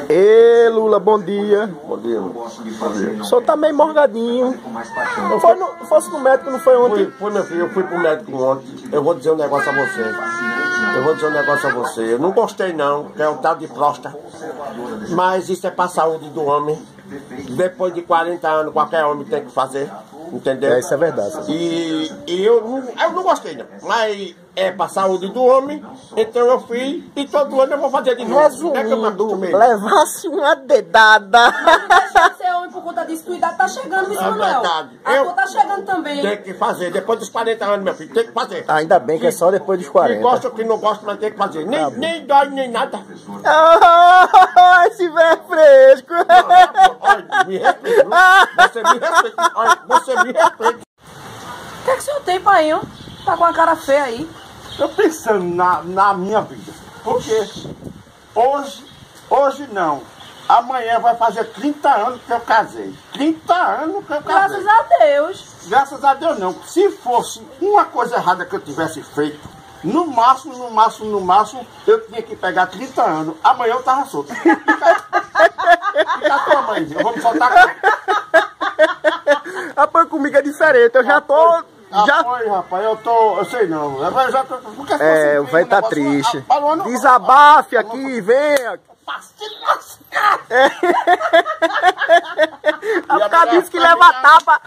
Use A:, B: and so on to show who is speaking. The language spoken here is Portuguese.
A: Ê, Lula, bom dia.
B: Bom dia. Bom dia.
A: O senhor tá meio morgadinho. Não fosse no médico, não foi ontem?
B: Fui, meu filho, eu fui pro médico ontem. Eu vou dizer um negócio a você. Eu não gostei não, que é o tal de próstata. Mas isso é pra saúde do homem. Depois de 40 anos, qualquer homem tem que fazer. Entendeu?
A: Isso é verdade.
B: E eu não gostei não. Mas é pra saúde do homem, então eu fiz e todo ano eu vou fazer de novo.
A: Resumindo, levasse uma dedada.
C: Deixa de ser homem por conta disso, tua idade tá chegando, Luiz Manuel. A tua tá chegando também.
B: Tem que fazer, depois dos 40 anos, meu filho, tem que fazer.
A: Ainda bem que é só depois dos 40.
B: Que gosta ou que não gosta, mas tem que fazer. Nem dói, nem nada.
A: Oh, esse velho fresco.
B: Olha, me respeita. Você me respeita. Olha, você me respeita.
C: O que é que o senhor tem, pai? Tá com a cara feia aí.
D: Tô pensando na minha vida. Porque hoje não. Amanhã vai fazer 30 anos que eu casei. 30 anos que eu casei.
C: Graças a Deus.
D: Graças a Deus não. Se fosse uma coisa errada que eu tivesse feito, no máximo, eu tinha que pegar 30 anos. Amanhã eu tava solto. Fica a tua mãe, eu vou me soltar aqui.
A: Rapaz, comigo é diferente, eu já tô...
D: Foi, rapaz, eu sei não. Eu já tô, porque
A: o velho tá triste. Desabafe aqui, venha. A cara disse que leva tapa.